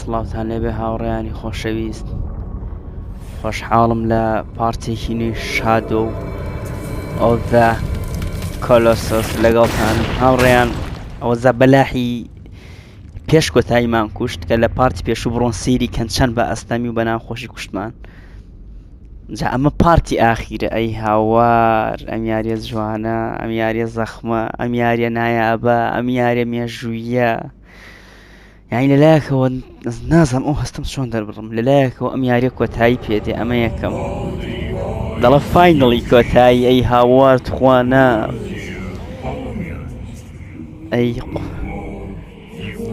سڵاوتان لێبێ هاوڕێیانی خۆشەویست، خۆشحاڵم لە پارتێکی شادۆ ئۆف دە کۆلۆسۆس لەگەڵتانم هاوڕێیان. ئەوەزە بەلاحی پێش کۆتاییمان کوشت کە لە پارتی پێشوو بڕۆن سەیری کەن چەند بە ئەستەمی و بە ناوخۆشی کوشتمان. جا ئەمە پارتی ئاخیرە. ئەی هاوار، ئەم یاریە جوانە، ئەم یاریە زەخمە، ئەم یاریە نایابە، ئەم یاریە مێژوویە. یعنی لەلایەکەوە نازانم ئەو هەستم چۆن دەربڕم. لەلایەکەوە ئەم یاریە کۆتایی پێدێ. ئەمە یەکەم دەڵە فاینەڵی کۆتایی. ئەی هاوار توخوانە، ئەی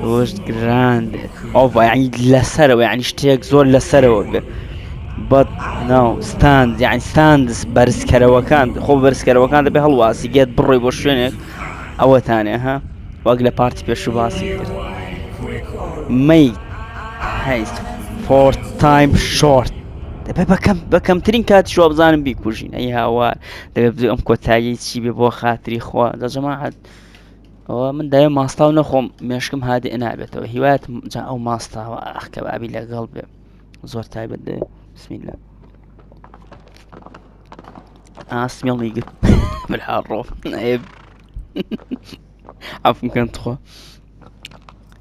ڕۆژ گراند ئەوڤ یعنی لەسەرەوە، یعنی شتێک زۆر لەسەرەوە بێ بەت ناو ستاند، یعنی ستاندس بەرزکەرەوەکان خۆ بەرزکەرەوەکان دەبێ هەڵواسی گێت بڕۆی بۆ شوێنێک ئەوەتانێ ها وەک لە پارتی پێشوو باسی کرد. مەی هەیست فۆر تایم شۆرت دەبێ بە کەمترین کاتی شۆ بزانم بیکوژین. ئەی هاوار دەبێ بزوی ئەم کۆتایی چی بێ بۆ خاتری خوا. دەجەماعەت ئەوە من دەوێ ماستاو نەخۆم مێشکم هادێ نابێتەوە. هیوایەت جا ئەو ماستاوە ئاخ کەبابی لەگەڵ بێ زۆر تایبەت دەوێ. بسم الله. سمێڵی گرت بالحاڕۆ عێب عەفوم کەن توخوا.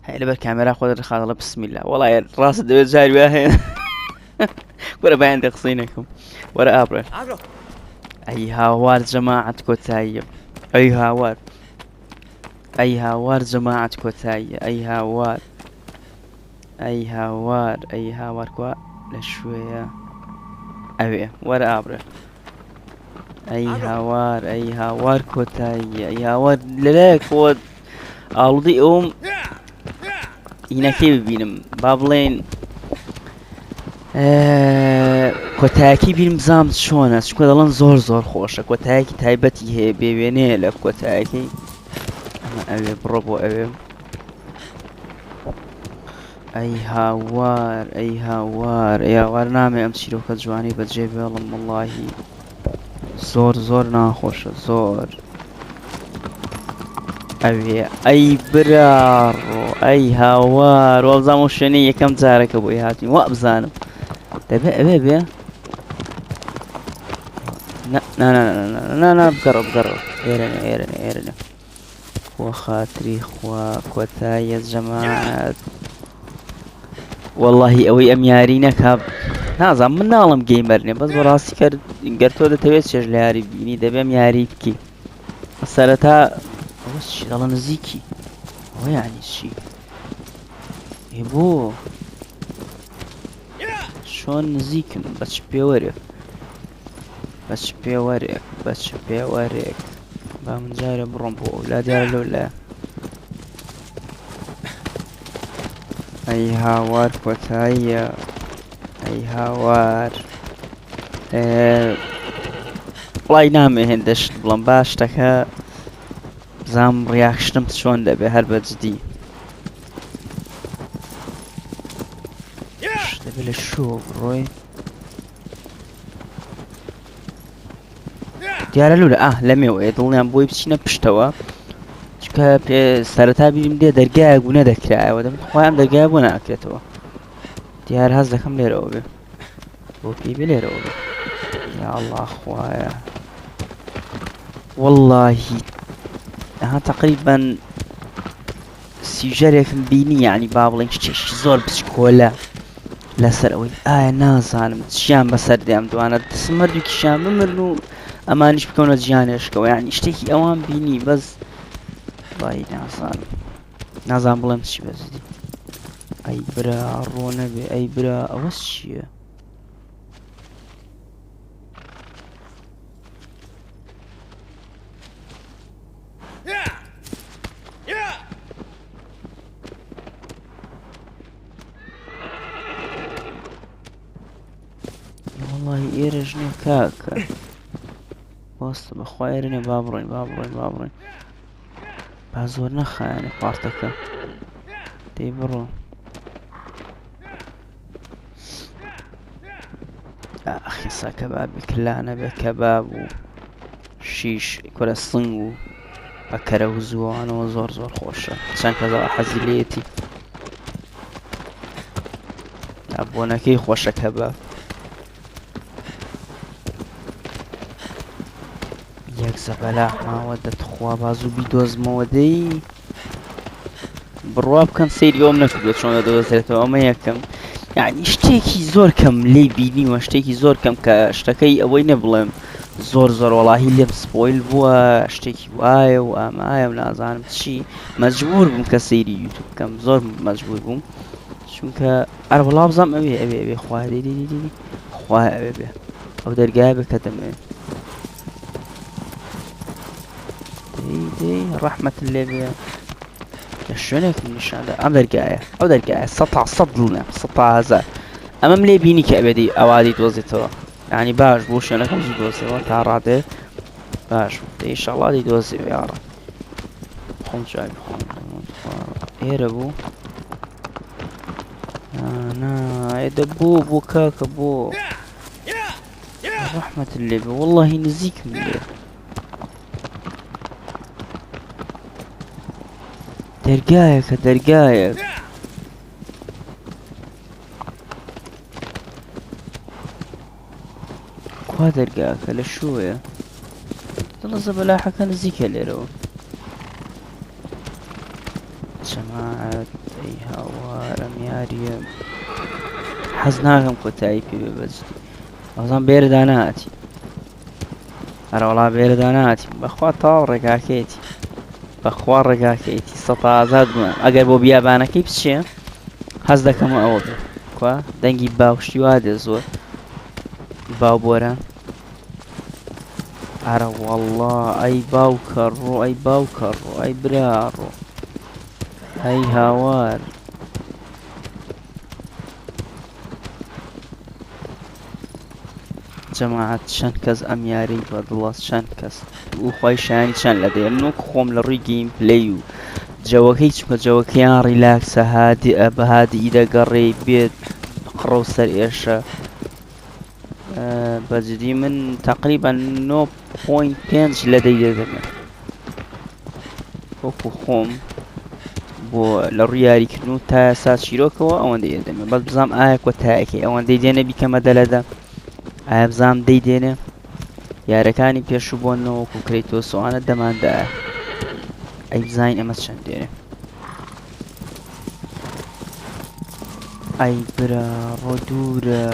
هەیە لەبەر کامێرا خۆ دەرخات دەڵێ بسم الله. وەڵایە ڕاست دەوێت جاری وای هەیە. وەرە بایان دە قسەی نەکەم. وەرە ئابڕێ. ئەی هاوار جەماعەت کۆتاییە. ئەی هاوار، ئەی هاوار جەماعەت کۆتاییە. ئەی هاوار، ئەی هاوار، ئەی هاوار کوا لە شوێیە ئەوێ. وەرە ئابڕێ. ئەی هاوار، ئەی هاوار کۆتاییە. ئەی هاوار لەلایەکەوە ئاڵوودەی ئەوم هینەکەی ببینم با بڵێن کۆتایەکی بینم بزانم چۆنە، چونکە دەڵێن زۆر زۆر خۆشە. کۆتایەکی تایبەتی هەیە بێ وێنەیە لە کۆتایەکەی. ئەمە ئەوێ بڕۆ بۆ ئەوێ. ئەی هاوار، ئەی هاوار، ئەی هاوار نامێ ئەم چیرۆکە جوانی بەجێ بێڵم وەڵاهی زۆر زۆر ناخۆشە زۆر. ئەوێ ئەی براڕۆ، ئەی هاوار وەبزانم و شوێنەی یەکەم جارەکە بۆی هاتوین وا بزانم دەبێ ئەوێ بێ. نا بگەڕە بگەڕە ئێرەنە ئێرەنە ئێرەنە بۆ خاتری خوا کۆتاییە جەماعەت. وەڵاهی ئەوەی ئەم یاری نەکا نازانم من ناڵم گەیمەرنێ بەس بەڕاستی کرد گەر تۆ دەتەوێت چێژ لە یاری بینی دەبێم یاری بکی. سەرەتا ئەوە چی دەڵە نزیکی ئەوە یعنی چی؟ ێ بۆ چۆن نزیکم بەچ پێوەرێک بەچ پێوەرێک بەچ پێوەرێک با من جارە بڕۆم بۆ ئەولا دیارە لەولایە. ئەی هاوار کۆتاییە. ئەی هاوار وڵی نامێ هێندەشت بڵم باش شتەکە بزانم ڕیاکشنم چۆن دەبێ هەر بەجددی دەبێ لە شۆ بڕۆی دیارە لولە لەمێوەیە دڵنیان بۆی بچینە پشتەوە چکە پێ سەرەتا بیرم دێ دەرگایە بوو نەدەکرایەوە دەبێت خۆیان دەرگایە بۆ ناکرێتەوە. دیار هەز دەکەم لێرەوە بێ بۆ پێی بێ لێرەوە بێ. یا ئەڵڵا خوایە وەڵڵاهی ئەها تەقریبەن سیژەرێکم بینی یعنی با بڵێن شتێکی زۆر بچکۆلە لەسەر ئەوەی ئایا نازانم چیان بەسەر دێم دوانە دەسم هەردووکیشیان بمرن و ئەمانیش بکەونە جیانێشکەوە یعنی شتێکی ئەوان بینی بەس وای نازانم بڵێم چی بەزدی. ئەی برا ڕۆ نەبێ ئەی برا ئەوە چییە؟ وەڵاهی ئێرەش نییە کاکە بۆستە بەخوا ئێرە نێ با بڕۆین با بڕۆین با بڕۆین با زۆر نەخایەنێ پارتەکە دەی بڕۆ. ئاخیسا کەبابی کلانە بێ کەباب و شیش کورە سنگ و بەکەرە و زووانەوە زۆر زۆر خۆشە چەند کەسەوە حەزی لێتی. تابۆنەکەی خۆشەکە بە یەک زەبەلا ماوە دەتخوا بازوو بیدۆزمەوە دەی بڕوا بکەن سەیری ئەوم نەکردووە چۆن دەدۆزرێتەوە ئەمە یەکەم یعنی شتێکی زۆر کەم لێی بینیوە شتێکی زۆر کەم کە شتەکەی ئەوەی نەبڵێم زۆر وەڵاهی لێم سپۆیل بووە شتێکی وایە و ئامایە و نازانم چی مەجبور بووم کە سەیری یوتیوب بکەم زۆر مەجبور بووم چونکە ئەرە وەڵا بزانم ئەوێ خوایە دەیدەیدەی خوایە ئەوێ بێ ئەو دەرگایە بێ کە دەمەوێت دەی ڕەحمەتت لێ بێ لە شوێنێکم نیشاندا ئەم دەرگایە ئەو دەرگایە 100 دڵنیام 100,000 ئەمەم لێ بینی کە ئەبێتی ئەوادی دۆزێتەوە یعنی باش بۆ شوێنەکەم زوو دۆزێەوە تا ڕادێ باش ئینشەڵڵا دەیدۆزێ یاڕە خۆم جای بخۆم ئێرە بوو ئێدە بۆ کاکە بۆ ڕەحمەتت لێ بێ وەڵڵاهی نزیکم لێ دەرگایەکە دەرگایەک کوا دەرگاکە لە شوێە دڵە زەبەلاحەکە نزیکە لێرەوە جەماعەت ئەی هاوارەم یاریە حەز ناکەم کۆتایی پێ بێ بەجددی ئەوزان بێرەدا نهاتی ئەرە وەڵا بێرەدا نهاتی بەخوا تاو ڕێگاکەیەتی بەخوا ڕێگاکەیەتی 100,000 بووە ئەگەر بۆ بیابانەکەی بچێ حەز دەکەمە ئەوە بێ کوا دەنگی باوشتی وا دێ زۆر باو بۆرە ئەرە وەڵڵا ئەی باوکە ڕۆ ئەی باوکە ڕۆ ئەی برا ڕۆ ئەی هاوار جەماعەت چەند کەس ئەم یارەی بەدڵە چەند کەس و خۆی شایانی چەند لە دەیە منوەک خۆم لە ڕووی گەیم پلەی و جەوەکەی چونکە جەوەکەیان ڕیلاکسە هادی بە هادی دەگەڕێ بێت قڕە و سەر ئێشە بەجددی من تقریبا 9.5 لە دەی دەدەمێت وەکو خۆم بۆ لە ڕووی یاریکردن و تا سات شیرۆکەوە ئەوەندەی دەدەمێت بەس بزانم ئایا کۆتایەکەی ئەوەندەی دێنە بیکەمە دەلەدا ئایا بزانم دەیدێنێ یارەکانی پێشوو بۆنەوە وەکو کریتۆس ئەوانە دەماندایە ئەی بزانین ئەمە چەند دێنێ ئەی برا ڕۆ دوورە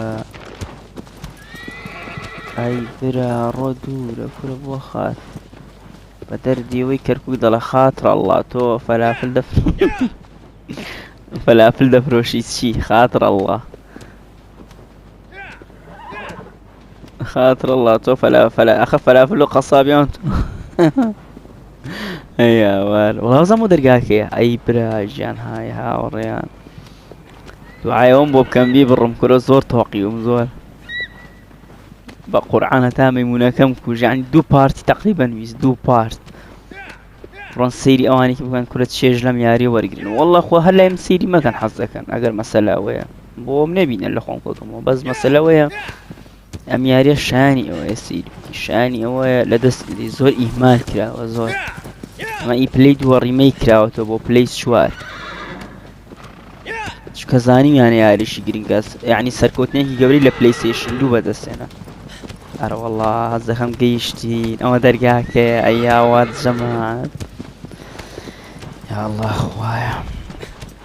ئەی برا ڕۆ دوورە کورە بۆ خات بە دەردیەوەی کەرکووک دەڵە خاتڕەڵڵا تۆ فەلافل دەفرۆشی چی خاتڕەڵڵا خاتڕەڵڵا تۆ ئەخە فەلافل و قەسابیان تۆ ئەی هاوار وەڵا بزانم بۆ دەرگاکەیە ئەی برا ژیان های هاوڕێیان دوعایەوەم بۆ بکەم بی بڕم کورە زۆر تۆقیوم زۆر بە قورعان هەتا مەیمونەکەم کوژ یعنی 2 پارتی تقریبا ویست 2 پارت ڕۆن سەیری ئەوانێکی بکەن کورە چێژ لەم یاریە وەرگرن وەڵڵا خۆ هەر لایم سەیری مەکەن حەز دەکەن ئەگەر مەسەلە ئەوەیە بۆم نەبینن لە خۆم کۆتمەوە بەس مەسەلە ئەوەیە ئەم یاریە شانی ئەوەیە سەیری شانی ئەوەیە لە دەست زۆر ئیهمال کراوە زۆر ئەمە ئی پلەی دووە ڕیمەی کراوەتەوە بۆ پلەی 4 چکە زانیمیانە یاریشی گرنگەس یعنی سەرکەوتنێکی گەورەی لە پلەی ستیشن 2 بەدەستێنە ئەرە وەڵڵا هەز دەکەم گەیشتین ئەوە دەرگاکەیە ئەی یاوات جەماعەت یاڵڵا خوایە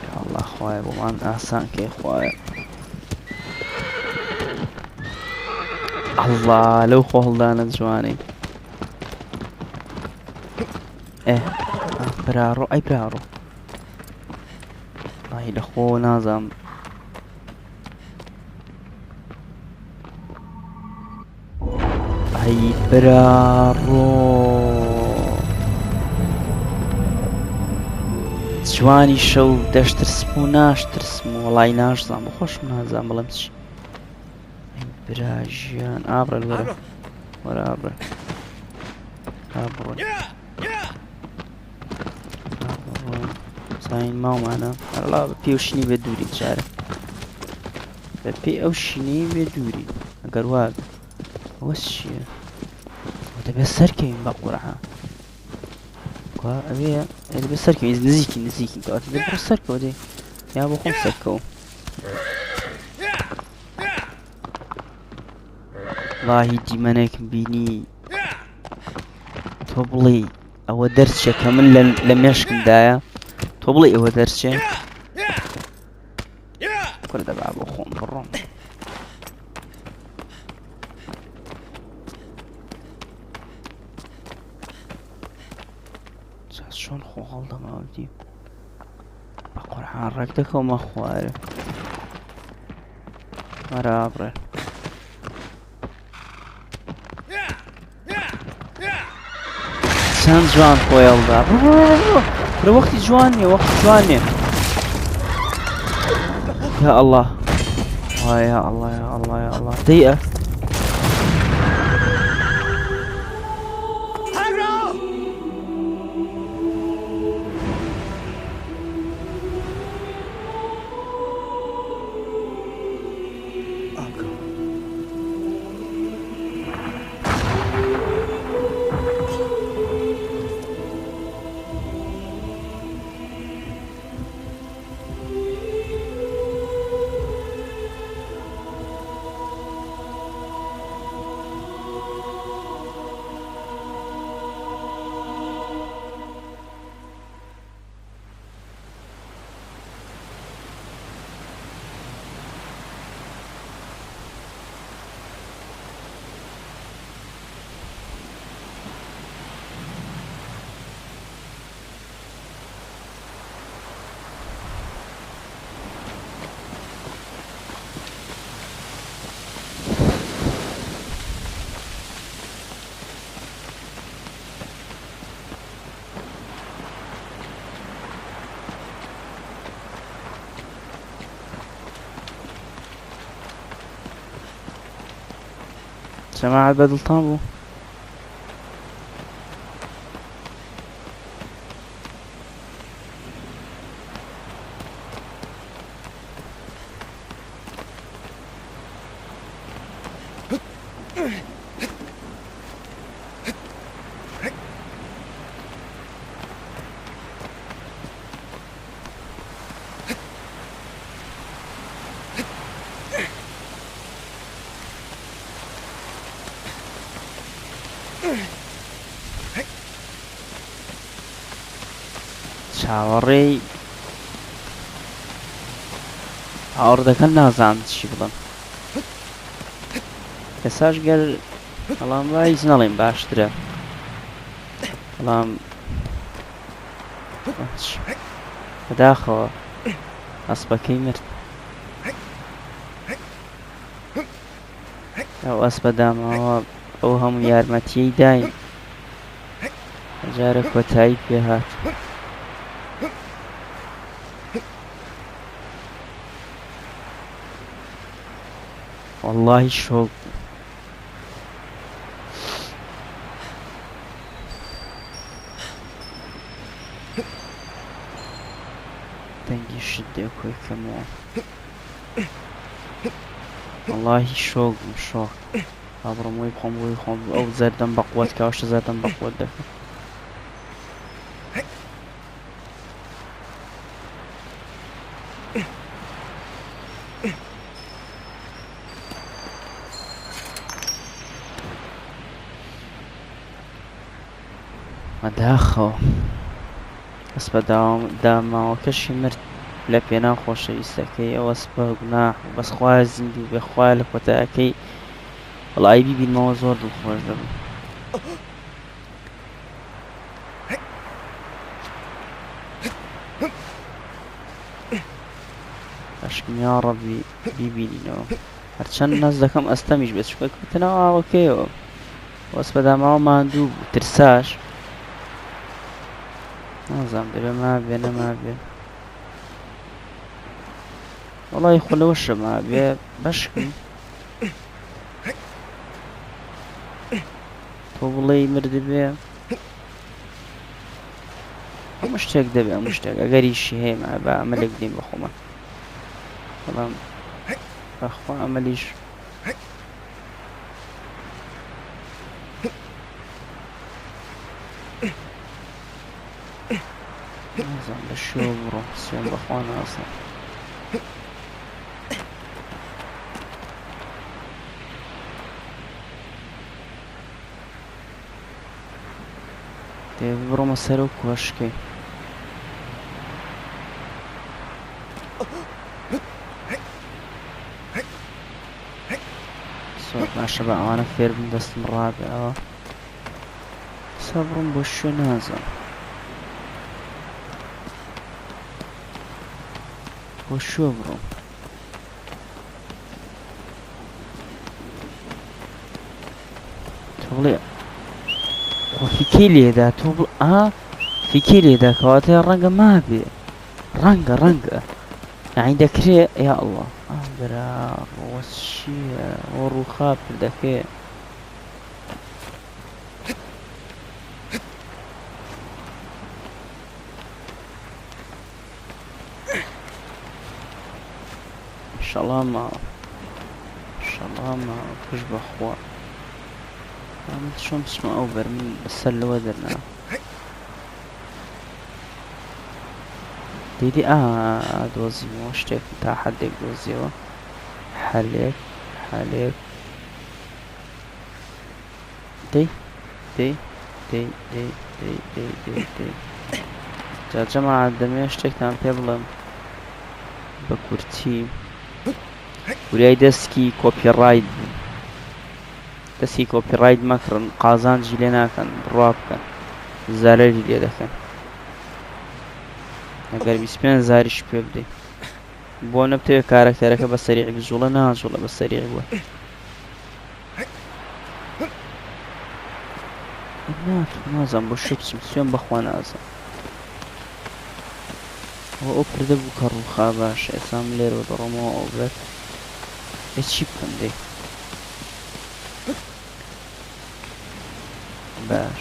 یاڵڵا خوایە بۆمان ئاسان کەی خوایە ئەڵڵا لەو خۆ هەڵدانە جوانەی برا ڕۆ ئەی برا ڕۆ ئای لەخۆ نازانم ئەی برا ڕۆ جوانی شەو دەشترسم و ناشترسم وەڵای ناشزانم بەخۆشم نازانم بەڵام چی برا ژیان ئابڕە وەرە وەرە ئابڕە ئابڕۆین زانین ماومانە هەرڵا بە پێی ئەو شینی بێ دووری جارە بە پێی ئەو شینەی بێ دووری ئەگەر وا ئەوە چییە دەبێت سەرکەوین بە قورعان ئەوەیە دەبێت سەرکەوین نزیکی کەواتە دەبێت سەرکەوە دێ یا بۆ خۆم سەرکەوم والله دیمەنێکم بینی تۆ بڵێ ئەوە دەرچێ کە من لە مێشکمدایە تۆ بڵێ ئەوە دەرچێ کوردە با بۆ خۆم بڕۆم چۆن خۆ هەڵدەماوەتی بە قورعان ڕێک دەکەومە خوارە وەرە بڕێ چەند جوان خۆی هەڵدا برە وەختی جوان نیە وەختی جوان نیە یا ئەڵڵا یا ئەڵڵا یا ئەڵڵا یا ئەڵڵا دەیئە جەماعەت بەدڵتان بوو چاوەڕێی هاوڕدەکەن نازان چی بڵم ئێساش گەر بەڵام وایز نەڵێم باشترە بەڵام بەداخەوە ئەسپەکەی مرد ئەو ئەسپە داماوە ئەو هەموو یارمەتیەی داین جارە کۆتایی پێهات واللهی شۆک دەنگی شت دێ کۆی کەمەوە واللهی شۆک بووم شۆک با بڕۆمەوەی بخۆم بۆی خۆم ئەو زەردەم بە قووەت کاوشە زەردەم بە قووەت دەکەم مەداخەوە ئەسپە داماوەکەشی مرد لە پێناو خۆشەویستەکەی ئەو ئەسپە گوناح بەس خوای زیندوو بێ خوای لە کۆتاییەکەی وەڵی بیبینمەوە زۆر دڵخۆش دەبم عەشقم یا ڕەبی بیبینینەوە هەرچەند ناز دەکەم ئەستەمیش بێت چونکە کەوتنەوە ئاوەکەیەوە ئەسپە داماوە ماندوو بوو ترساش نازانم دەبێ مابێ نەمابێ وەڵی خۆ لەوەشە مابێ بەشکم تۆ بڵێ مردبێ هەموو شتێک دەبێ هەموو شتێک ئەگەریشی هەیە بە ئەمەلێک دێم بە خۆمان بەڵام بەخوا ئەمەلیش نازانم لە شوێ بڕۆ سوێن بەخوا نازانم دێ بڕۆمە سەر و کۆشکەی زۆر باشە بە ئەوانە فێر بن دەستم ڕابێ ئەوە سا بڕۆم بۆ شوێ نازانم بۆ شوێ بڕۆم تۆ بڵێ فیکەی لێدا تۆ بڵ فیکەی لێدا کەواتە ڕەنگە مابێ ڕەنگە یعنی دەکرێ یا ئەڵڵا برا ڕۆوە چییە ئەوە ڕووخاپ دەکەێ ئینشەڵا ماوە ئینشەڵا ماوە پشت بەخوا چۆن بچمە ئەو بەر من بەسەر لەوە دەرنا دیدی دۆزیمەوە شتێک تا حەدێک دۆزیەوە حەلێک دەی جا جەماعەت دەمەوێت شتێکتان پێ بڵێم بە کورتی وریای دەستکی کۆپیڕایت بوو دەستی کۆپیڕایت مەکڕن قازانجی لێ ناکەن بڕوا بکەن زارەری لێ دەکەن ئەگەر 25 زاریش پێ بدەیت بۆ نەبتەوێت کارەکتەرەکە بە سەریع بجوڵە ناجوڵە بە سەریع بووە نازانم بۆ شێ بچم سوێن بەخوا نازانم ئەو پردە بوو کە ڕووخا باشە ئێسام لێرەوە دەڕۆمەوە ئەو بێت چی بکەم دەی باش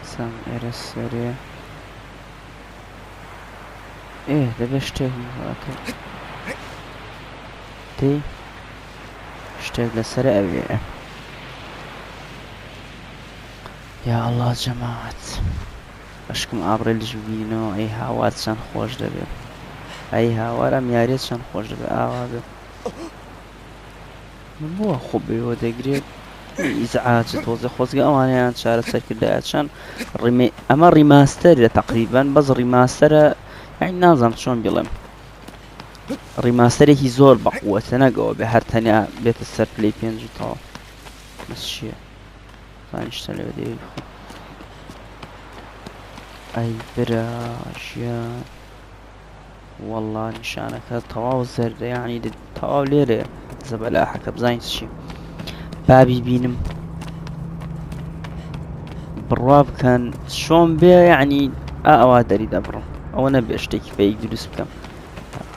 سام ئێرە سەرێ دەبێت شتێک هاتە دەی شتێک لەسەرە ئەوێ یا ئەڵڵا جەماعەت بەشکم ئابڕێ لژ بینەوە ئەی هاوات چەند خۆش دەبێت ئەی هاوارە یاریت چەند خۆش دەبێت ئاوا بێت من بووە خۆ بێەوە دەگرێت ئیزعاجە تۆزە خۆزگە ئەوانیان چارەسەر کردایە چەند ئەمە ڕیماستەرە تەقریبان بەس ڕیماستەرە یعنی نازانم چۆن بڵێم ڕیماستەرێکی زۆر بەقووەتە نەگەوە بێ هەر تەنیا بێتە سەر پلەی 5 تەواو بەس چییە زانیشتە لێوە دەیوی خۆ ئەی برا ژیان وەڵڵا نیشانەکە تەواو زەردە یعنی تەواو لێرێ زەبەلاحەکە بزانیت چی بابی بینم بڕوا بکەن چۆن بێ یعنی ئەوا دەری دەبڕم ئەوە نەبێ شتێکی فەیک دروست بکەم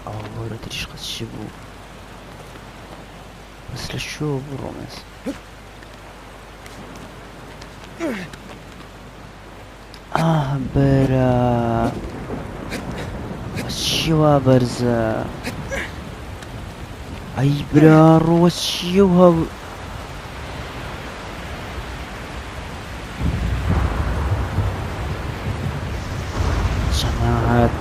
ئەوە گەورە تریشقە چی بوو بەس لە شۆ بڕۆمەس برا چیوا بەرزە ئەی برا ڕۆوە چیە و هەو جەماعەت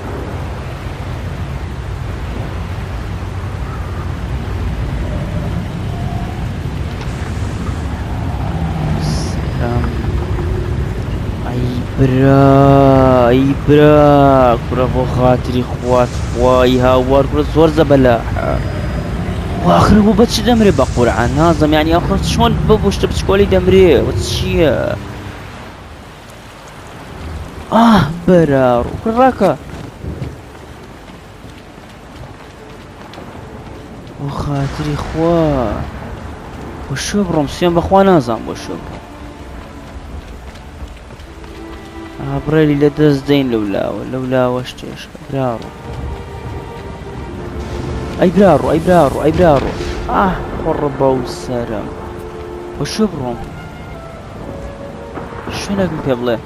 ئەی برا کوڕە بۆ خاتری خوات خوای هاوار کوڕە زۆر زەبەلاحە واخر بوو بە چی دەمرێ بە قورعان نازەم یعنی ئەخر چۆن بۆ شتە بچکۆلی دەمرێ وە چییە برا ڕاکە بۆ خاتری خوا بۆ شوێ بڕۆم سوێن بەخوا نازانم بۆ شوێ بڕۆم بڕێلی لە دەست دەین لەولاوە شتێشکە براڕۆ ئەی براڕۆ خۆڕە باو سەرم بۆ شوێ بڕۆم شوێنێکم پێ بڵێ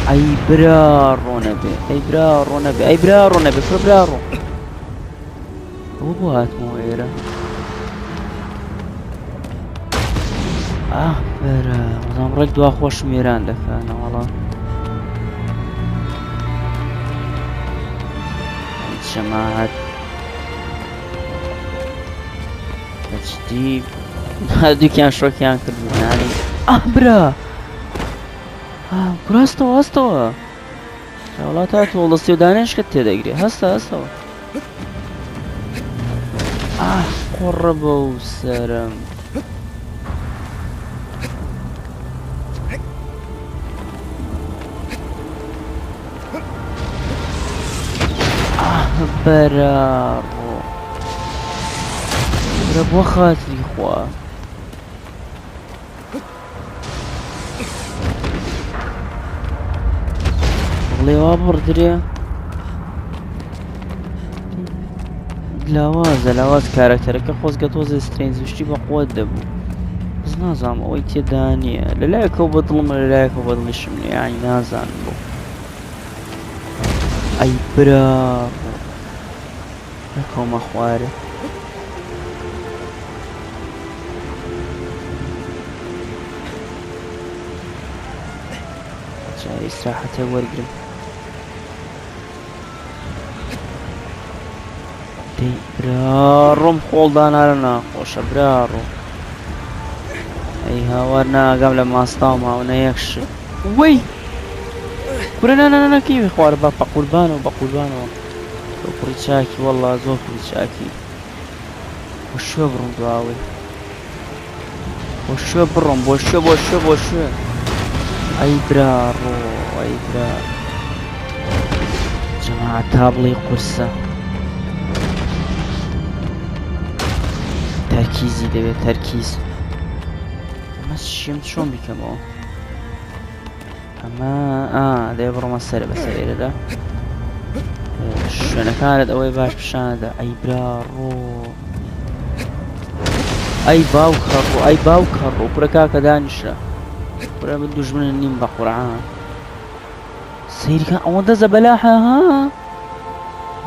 ئەی براڕۆ نەبێ کوڕە براڕۆ بۆ هاتمەوە ئێرە برا بەڵام ڕێک دوا خۆش میێران دەکەنە وەڵام جەماعەت بەجددی هەردووکیان شۆکیان کردبوونانی برا کوراستەوە هەستەوە وڵات هاتووە وڵستی و دانێشکت تێدەگرێ هەستەوە قڕە بە و سەرم بەرە برە بۆ خاتری خوا بڵێوا بڕدرێ لاواز کارەکتەرەکە خۆزگە تۆزە سترێنجشتی بە قوت دەبوو بز نازانم ئەوەی تێدا نییە لەلایەکەو بەدڵم لەلایەکە بەدڵیشم یانی نازانم بۆ ئەی برا کۆمە خوارە جای ئیسراحەتە وەرگرم دەی برا ڕۆم خۆڵدانارە ناخۆشە برا ڕۆ ئەی هاوار ناگەم لە ماستاو ماونە یەکش وەی کورە نانەکەی خوارە بە قوربانەوە بە قوربانەوە کوڕی چاکی وەڵڵا زۆر کوڕی چاکی بۆ شوێ بڕۆم دواوەی بۆ شوێ بڕۆم بۆ شوێ ئەی برا ڕۆ ئەی برا جەماعەت تا بڵێ قورسە تەرکیزی دەبێت تەرکیز ئەمە چیم چۆن بیکەمەوە ئەمە دەبێ بڕۆمە سەرە بەسەر ئێرەدا شوێنەکانت ئەوەی باش پیشانەدا ئەی برا ڕۆ ئەی باوکە ڕۆ کوڕە کاکە دانیشە کوڕە من دوژمنە نیم بە قورعان سەیرکە ئەوەندە زەبەلاحە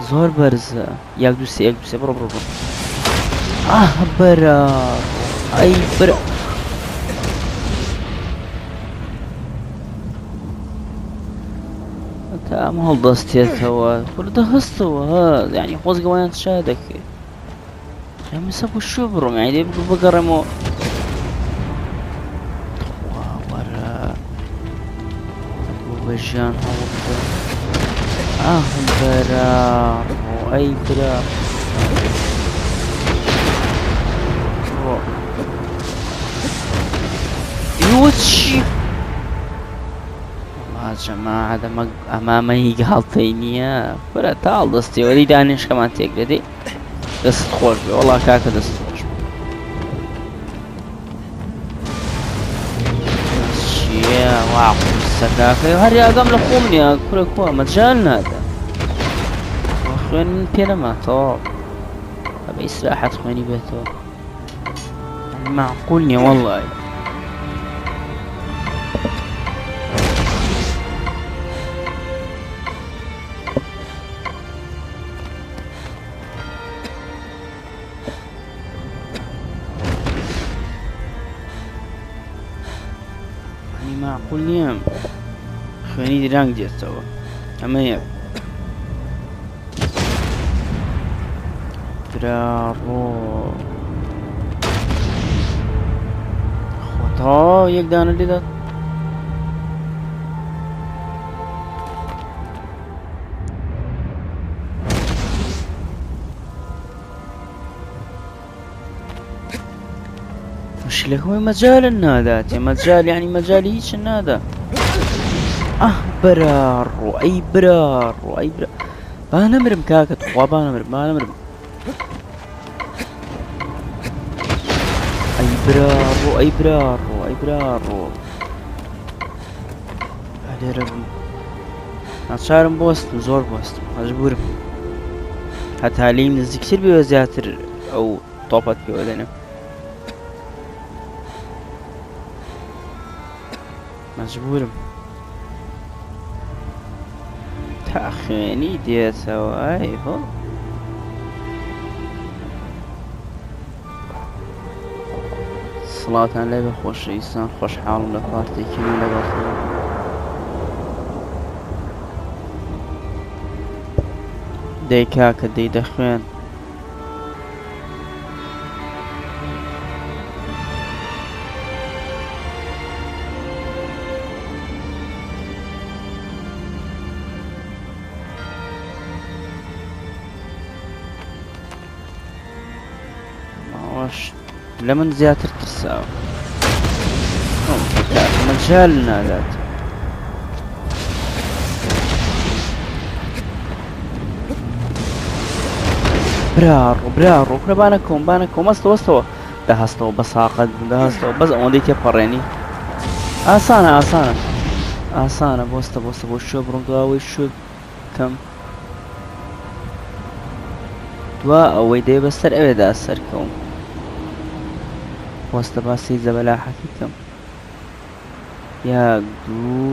زۆر بەرزە یەک دوو سێ بڕۆ برا ئەی برا تا ئەم هەڵدەستێتەوە کوردە هەستەوە یعنی خۆزگەوەیان چا دەکرێت ئەمەسە بۆ شوێ بڕۆم یعنی دێ بگەڕێمەوە وەرە بۆ بەژیان هەوڵ برا ئەی برا چی جەماعەت ئەمامە هیچ هەڵتەی نییە برە تا هەڵدەستیەوەی دانێشکەمان تێکرێتی دەست خۆش بێ وەڵا کاکە دەست خۆش چییە وا قورسەکەی هەر یاگەم لە خۆم نییە کوڕە کۆ مەجال نادا خوێن پێ نەماتەوە بە ئیسراحەت خوێنی بێتەوە معقول نییە وەڵڵای معقول نییە خوێنی درەنگ دێتەوە ئەمە یەک برا ڕۆ خۆتا یەک دانە لێدات مشكلة مجال نادات مجال يعني مجالي هيش نادا برارو اي برارو بانا مرم كاكا تخوا بانا مرم اي برارو هادي ربي ناشارم بوستم زور بوستم مجبورم حتى هالي نزيك كتير بيو زياتر او طوبات بيو لنا مجبورم تأخيني ديتەوە ئەی هۆ سڵاتان لێ بە خۆشەویستان، خۆشحاڵم لە پارتێکی لەگەڵ دەی کاکە دەی دەخوێن. لە من زیاتر ترساوە مەجال نادات. براڕۆ کرە بانەکەم مەستەوەستەوە دەهەستەوە بە ساقت دەهەستەوە بەس ئەوەندەی تێپەڕێنی ئاسانە بۆستە بۆ شوێ بڕم دواوەی شوێ بکەم دوا ئەوەی دێ بەسەر ئەوێدا سەرکەوم وەستە باسی زەبەلاحەکی بکەم. یاک دوو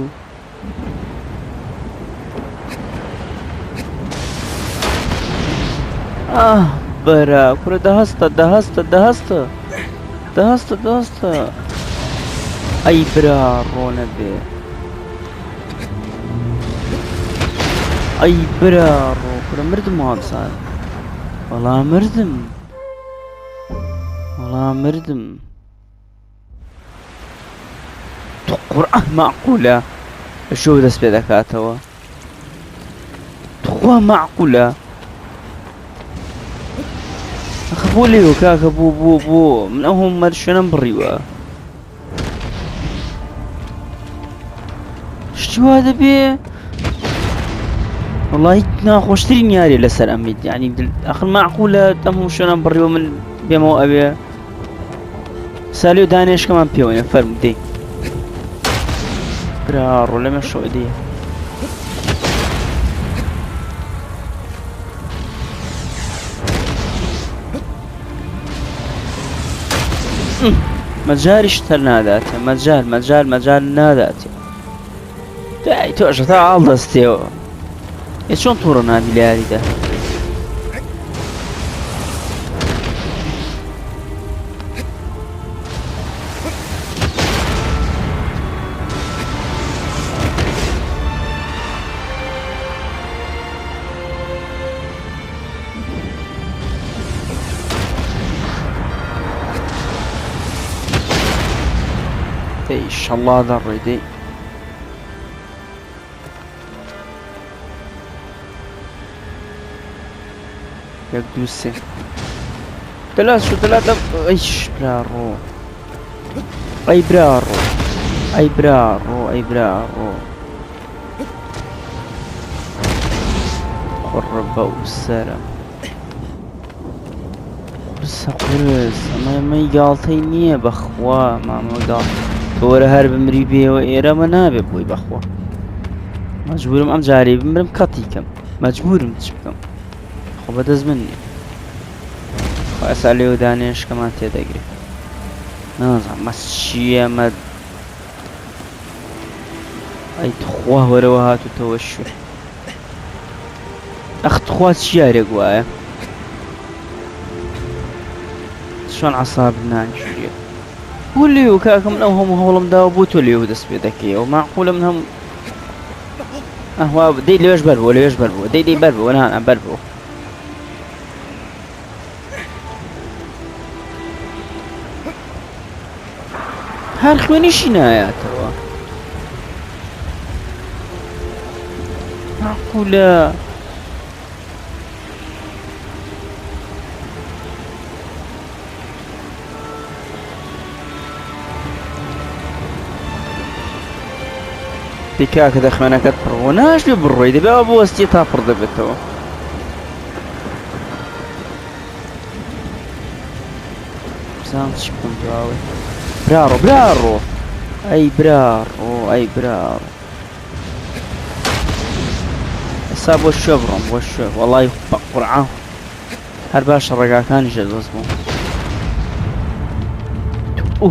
بەرە کورە دەهەستە ئەی برا ڕۆنە بێ ئەی برا ڕۆ کورە مردم وابزان وەڵام مردم قورئان معقولە شو دەست پێ دەکاتەوە تخوا معقولە بۆ لێوە کاکە بۆ من ئەو هەموو شوێنەم بڕیوە شتی وا دەبێ وەڵی ناخۆشترین یاریە لەسەر ئەمید یعنی ئەخر معقولە ئەم هەموو شوێنەم بڕیوە من بێمەوە ئەوێ سالی و دانێشکەمان پێوەنە فەرم دەی برا ڕۆ لەمە شۆ دێ مەجاریش تەر ناداتێ مەجال ناداتێ دای تۆشە تا ئاڵ دەستێەوە ێ چۆن تووڕە نابی لە یاریدا ئینشەڵڵا دەڕێدەی یەک دوو سێ دەلاس شو دەلا ئەیش برا ڕۆ ئەی برا ڕۆ قڕە بەو سەرم قرس ئەمەی گاڵتەی نییە بەخوا مامەگاڵ تۆرە هەر بمری بێەوە ئێرەمە نابێت بۆی بەخوا مەجبورم ئەم جارێ بمرم کەتی کەم مەجبورم چ بکەم خۆ بەدەست من نیە ئەسا لێوە دانێشکەمان تێدەگرێت نازانم مەس چییە مە ئەی تخوا وەرەوە هاتوتەوە شوێ ئەخ تخوا چی یارێک وایە شلون عصاب نانشريه واللي وكاكم لهم هولم داو بوتو اللي ودس بيدكيه ومعقوله منهم هو دي ليش بربو دي بربو انا بربو هر خويني شنايا ترى معقوله کاکە دەخوێنەکەت پڕەوە ناشوێ بڕۆی دەبێەوە بۆ وەستی تا پڕ دەبێتەوە بزانم چی بکەم دواوەی براڕۆ ئەی براڕۆ ئێستا بۆ شوێ بڕۆم بۆ شوێ وەڵی بە قورعان هەر باشە ڕێگاکانیش دەدۆست بووم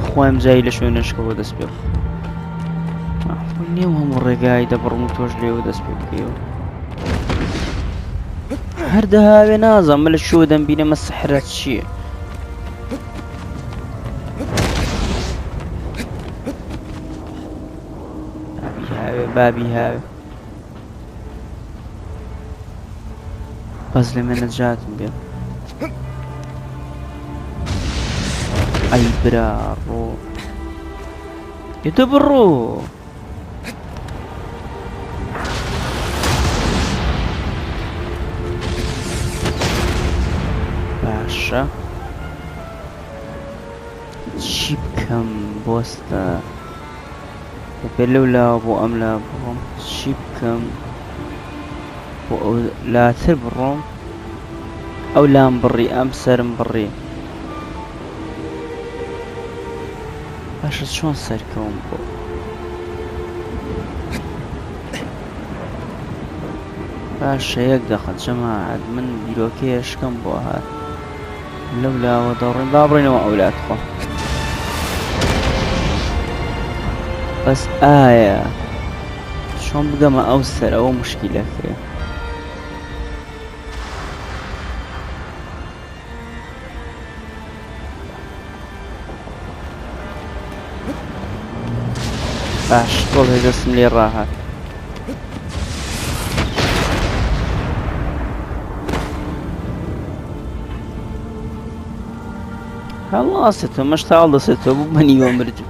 خۆم جایی لە شوێنشکە بۆ دەست پێ نێو هەموو ڕێگای دەبڕم و تۆش لێوە دەست پێ بکەیەوە هەر دەهاوێ نازانم لە شۆ دەمبینە مە سەحرەت چییە بابي هاوي بس لما نجات بيض اي برارو يدبرو باشا چی بکەم بۆستە بێ لەولاوە بۆ ئەم لا بڕۆم چی بکەم بۆ ئەو لاتر بڕۆم ئەو لام بڕی ئەم سەرم بڕی باشە چۆن سەرکەوم بۆ باشە یەک دەقەت جەماعەت من بیرۆکەیە شکەم بۆ هات لەولاوە دەڕۆین با بڕێنەوە ئەو لات خۆ بەس ئایا چۆن بگەمە ئەو سەر ئەوە موشکیلەکەیە باش تۆڵ هێدەستم لێ ڕاهات هەڵاستێتەوە مەشتا هەڵدەسێتەوە بوو بە نیوە مردم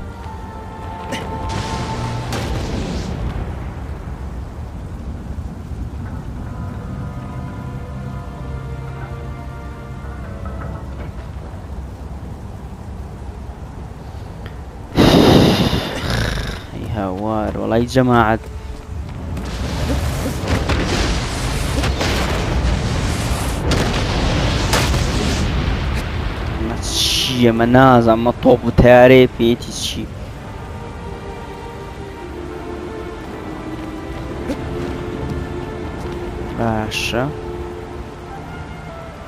هاوار وەڵای جەماعەت چییە مە نازانم مە تۆپ و تەیارەیە پێیەتی چی باشە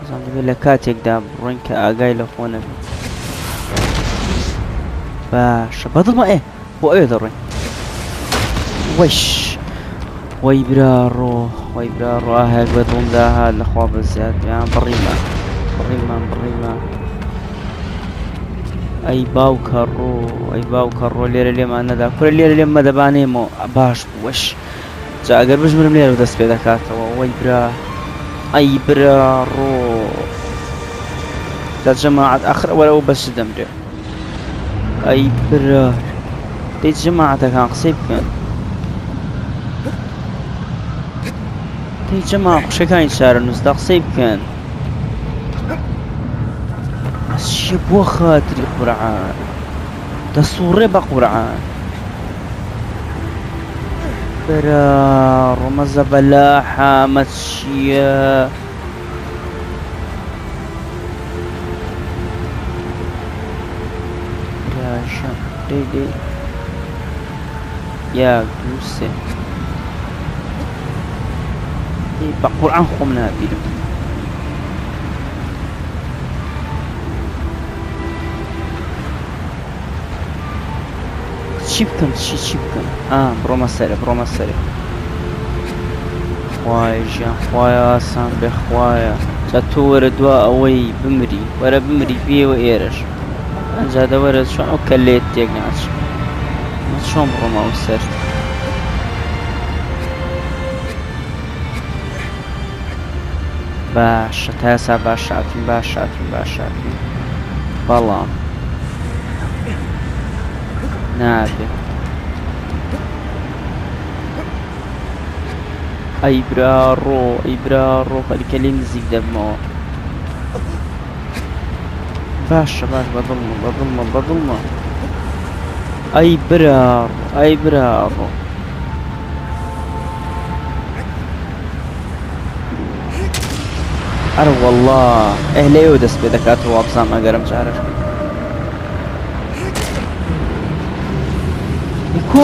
زان دەبێت لە کاتێکدا بڕۆین کە ئاگای لە خۆ نەبێت باشە بەدڵمە ئێ بۆ ئەوێ دەڕۆین وەش وەی برارۆ وەی برارۆ ئاهەیەک بەدڵم داهات لەخوا بەزیاد یان بڕیمە بڕیمان بڕیمە ئەی باوکە ڕۆ ئەی باوکە ڕۆ لێرە لێمان نەدا کورە لێرە لێم مەدەبانێمەوە باش وەش جا ئەگەر بژمرم لێرە دەست پێ دەکاتەوە وەی برا ئەی برا ڕۆ دا جەماعەت ئاخر وەرەوە بەش دەمرێ ئەی برا دەی جەماعەتەکان قسەی بکەن دەی جەماعەت قوشەکانی چارە نووسدا قسەی بکەن چیە بۆ خاتری قورعان دەسووڕێ بە قورعان برا ڕۆمەزە بەلاحە مە چییە براشە دەی دەی یاک دوو سێ دەی بە قورعان خۆم نابیرم چی بکەم چی بکەم بڕۆمە سەرە بڕۆمە سەرە خوایە ژیان خوایە ئاسان بێ خوایە جا تۆ وەرە دوا ئەوەی بمری وەرە بمری بێوە ئێرەش ئەنجادە وەرە چۆن ئەو کەلێت تێک ناچ چۆن بڕۆمە ئەو سەر باشە تا ئێستا باش هاتین باش هاتین باش هاتین بەڵام نابێت ئەی براڕۆ ئەی براڕۆ خەریکە لێ نزیک دەبمەوە باشە باش بەدڵمە بەدڵمە بەدڵمە ئەی براڕۆ ئەی براڕۆ ئەرە وەڵڵا لێوە دەست پێ دەکاتەوە وابزانام ئەگەرم جارەش کۆ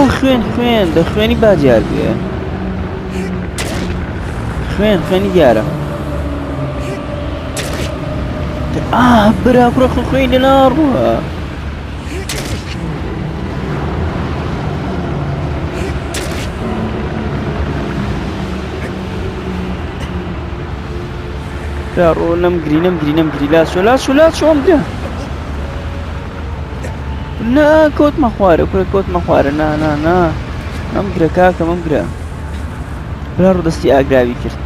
خوێن دەخوێنی با دیار بێ خوێنی دیارە برا کوڕە خوێنی ناڕووە ڕۆ نەمگری لات چۆن بێ نا کەوتمە خوارە کوڕە کەوتمە خوارە نا مەمگرە کاکە مەمگرە برا ڕوودەستی ئاگراوی کرد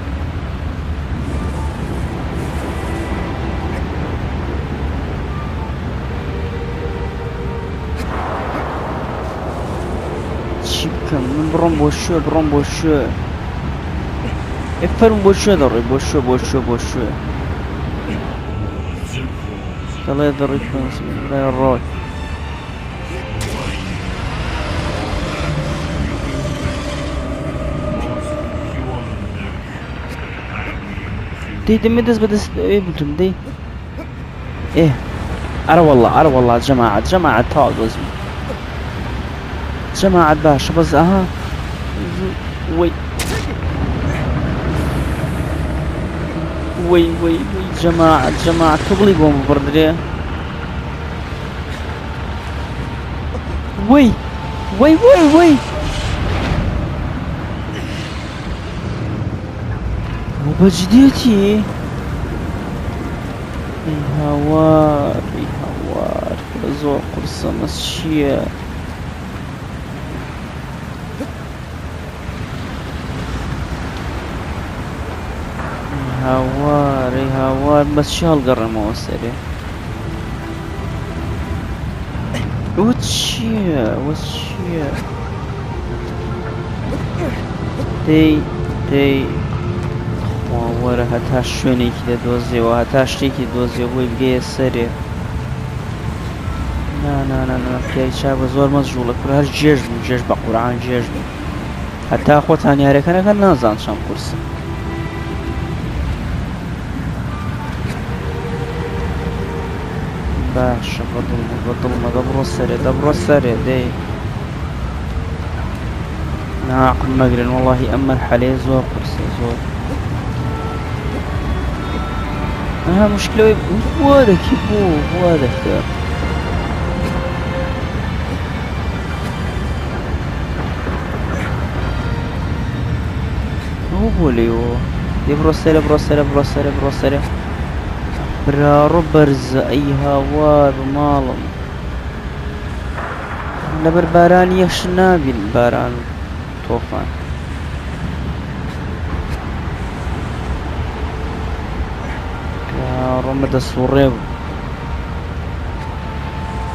چی بکەم من بڕۆم بۆ شوێ بڕۆم بۆ شوێ فەرم بۆ شوێ دەڕێ بۆ شوێ بۆ شوێ بۆ شوێ دەڵێ دەڕێ لای ڕۆی دەی دەمێ دەست بەدەست ئێ بتم دەی ئێ ئەرە وەڵڵا جەماعەت تاڵ دۆزم جەماعەت باشە بەس ئەها وەی وەی جەماعەت تۆ بڵی بۆم ببڕدرێ وەی بەجدێتی ئەی هاوار زۆر قورسە مەس چییە هاوار بەس چی هەڵگەڕێمەوە سەرێ ئەوە چییە دەی وەرە هەتا شوێنێکی دەدۆزیەوە هەتا شتێکی دۆزیە بۆی بگەیە سەرێ نا پیاوی چاوە زۆر مەزژوڵە کوڕ هەر جێژ بە قورعان جێژ بوو هەتا خۆتان یاریەکە نازان چەند قورسە باشە بەدڵمە دەبڕۆ سەرێ دەی ناعقل مەگرن وەڵاهی ئەم مەرحەلەیە زۆر قورسە زۆر ئەها موشکلەوەی وەرەکی بوو دەکە ئەوە بۆ لێەوە دێ بڕۆ سەرە برارۆ بەرزە ئەی هاوار ماڵم لەبەر باران یەخش نابین باران تۆفان ڕۆمە دەسوڕێ بوو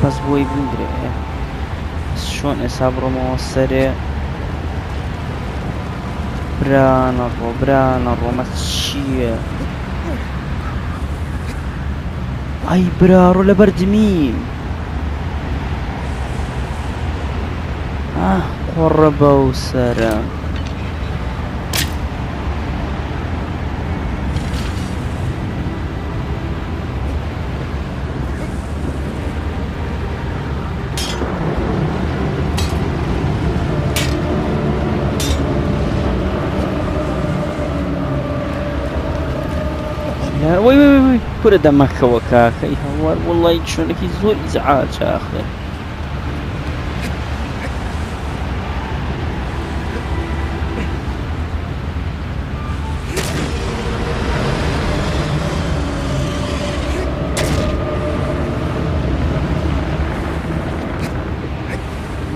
بەس بۆی بگرێ چۆن ئێسا بڕۆمەوە سەرێ برانەڕۆمە چییە ئەی برارۆ لە بەردمیم قۆڕە بەو سەرە وەی کورە دەمەکەوە کاکەی هەوار وەڵڵی شوێنێکی زۆر ئیزعاجە ئاخر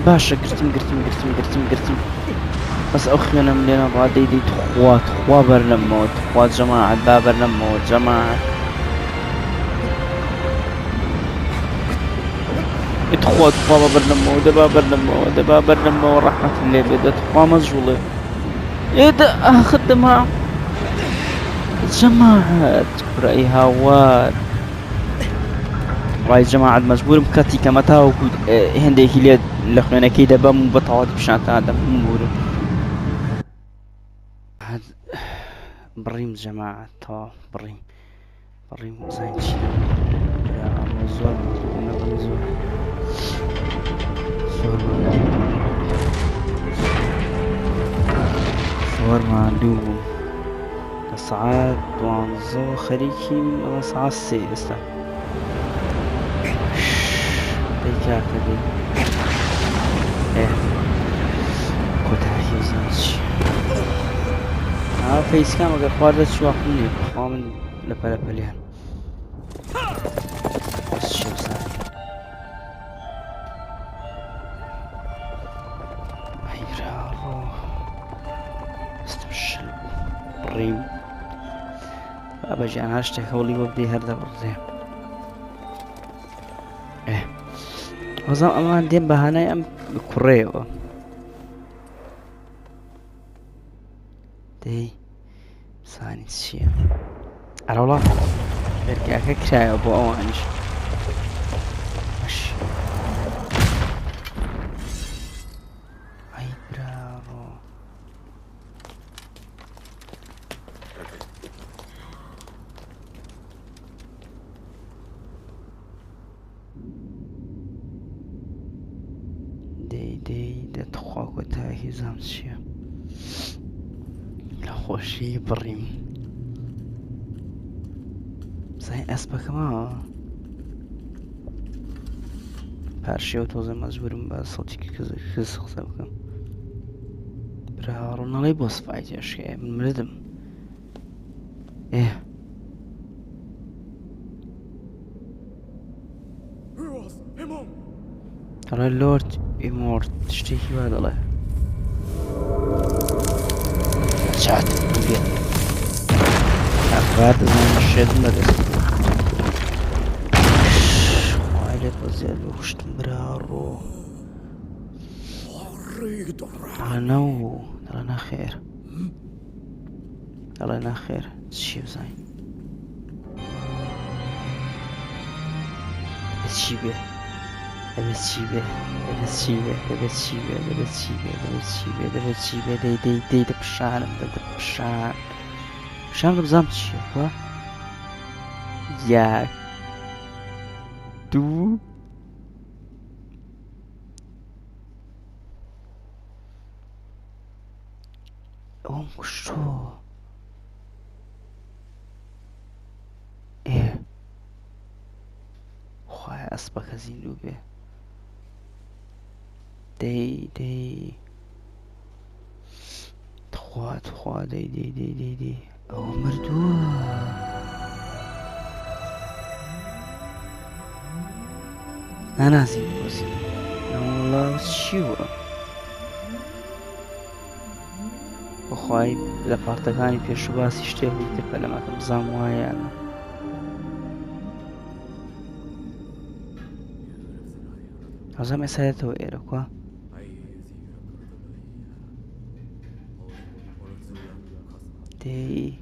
باشە گرتم بەس ئەو خوێنم لێنە ڕادەی تخوا بەرلەمەوە تخوا جەماعەت با بەرلەمەوە جەماعەت تخوا دەبا بەرلەمەوە ڕەحمەتم لێ بێدە تخوا مەزژوڵێ ئێدە ئاخر دەما جەماعەت کوڕە هاوار ڕای جەماعەت مەجبورم کەتی کەمە تاوەکو هێندێکی لێ لە خوێنەکەی دەبەم و بە تەواوەتی پیشانتان دەمورم بڕیم جەماعەت تەواو بڕیم زین چی زۆر ماندوو بووم لە سەعات 12 خەریکی ئەمە سەعات 3 ئێستا دەی کاکە دەی کۆتایی بزانم چی فەیسکام ئەگەر خواردە چواقم نییە بەخوا من لە پەلەپەلیان چی بزانم ئەیرا استبشل بڕیم بەجیان هەر شتێک هەوڵی بۆ بدەی هەردەبڕزێ وەزام ئەمان دێم بەهانای ئەم کوڕێەوە دەی سانی چییە ئەرەوڵا بەرگاکە کرایەوە بۆ ئەوانیش ئەی براوە دەی دەتخوا کۆتایی زام چییە لە خۆشی بڕیم زای ئەسپەکەمەوە پارشێوە تۆزە مەجبورم بە سەڵکی کز قسە بکەم برا ڕوونەڵی بۆ سپای تێشکێ من مردم دەڵێ لۆرد ئیمۆرد شتێکی وا دەڵێ چات بێت ئەخبار دەزانم شێدم بەدەست خوای لێت بە زیاد بکوشتم برا ڕۆ دەڵێ نەو دەڵێ نەخێر دەڵێ نەخێر چی بزانین چی بێ دەبێت چی بێ دەبێت چی بێ دەبێت چی بێ دەبێت چی بێ دەبێت چی بێ دەبێت چی بێ دەی دەپشانم دەپشان پشان دەبزانم چییە وە یەک دوو ئەوم کوشتۆ خوایە ئەسپەکە زیندوو بێ دەی تخوا دەی ئەوە مردووە نانازیم بۆزی نەوەڵا چی وە بەخوای لە پارتەکانی پێشوو باسی شتێکی تر بە لەمەکەم بزانم وایەنە ئەزام ئێسایەتەوە ئێرە کووە دەی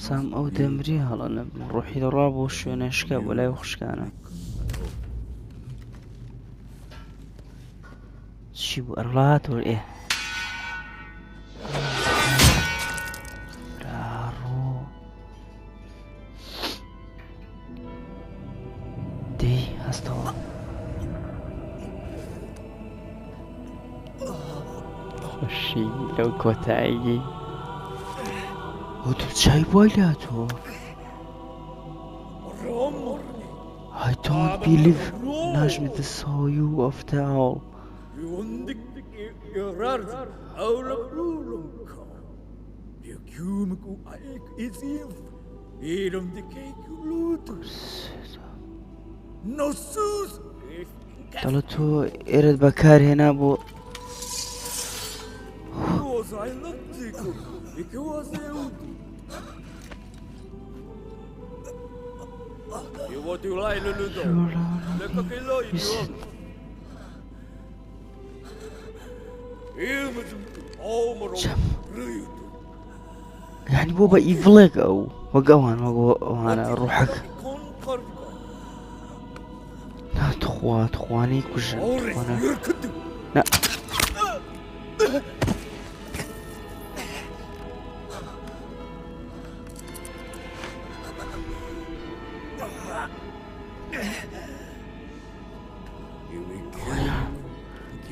سام ئەو دەمری هەڵە ڕۆحی دەڕوا بۆ شوێنەشکە بۆ لای خوشکانە چی بوو ئەڕڵاتەوە ڕۆ دەی هەستەوە خۆشی لەو کۆتایی تو چای بووی لاتۆ I don't believe ناژمێتە سۆی و ئەفتاڵ دەڵێ تۆ ئێرەت بەکارهێنا بۆ یعنی بۆ بە ئیڤڵێک ئەو وەک ئەوان ئەوانە ڕوحەکە توخوانی کوژن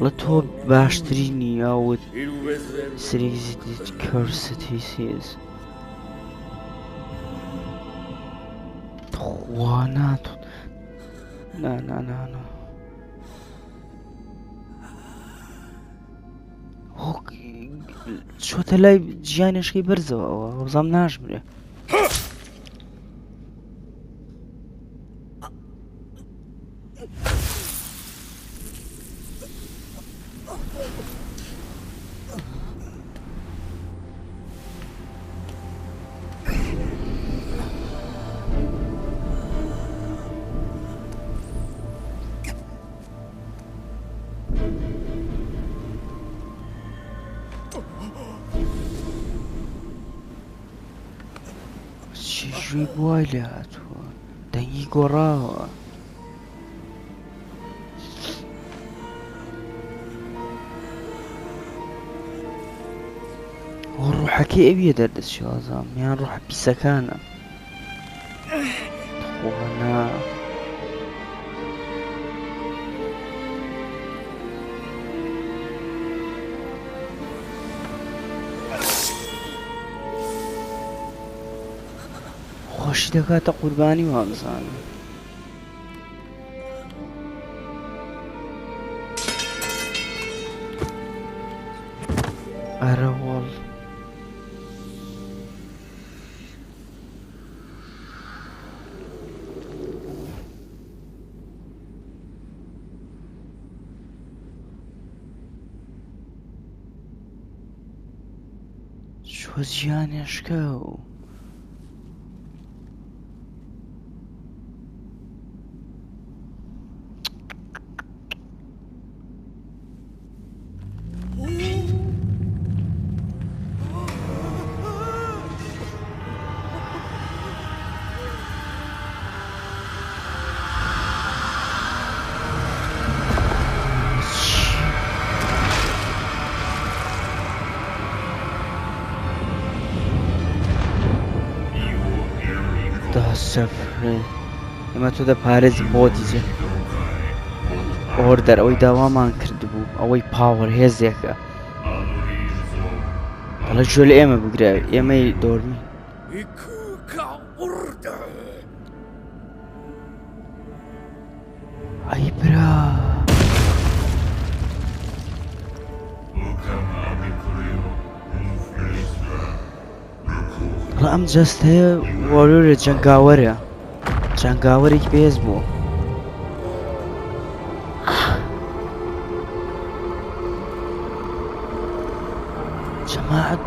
لە تۆ باشترینی یاوت سریزی کەرسەتی سێز خوا ناتون نا چۆتە لای گیانێشکەی بەرزەوە ئەوە ڕۆزام ناژمرێ مێژووی بوای لێ هاتووە دەنگی گۆڕاوە ڕوحەکەی ئەویە دەردەچوازام یان ڕوحە پیسەکانە خۆنا خۆشی دەکاتە قوربانی وابزانم ئەرە وەڵ چوە گیانێشکە و سەفرێ ئەمە تۆ دەپارێزی بۆ دیجێ ئۆردەر ئەوەی داوامان کردبوو ئەوەی پاوەڕ هێزێکە دەڵێ گوێ لە ئێمە بگرە ئێمەی دۆرمی ئەی برا دەڵێ ئەم جەست هەیە وەرۆرە جەنگاوەرە جەنگاوەرێکی بەهێز بووە جەماعەت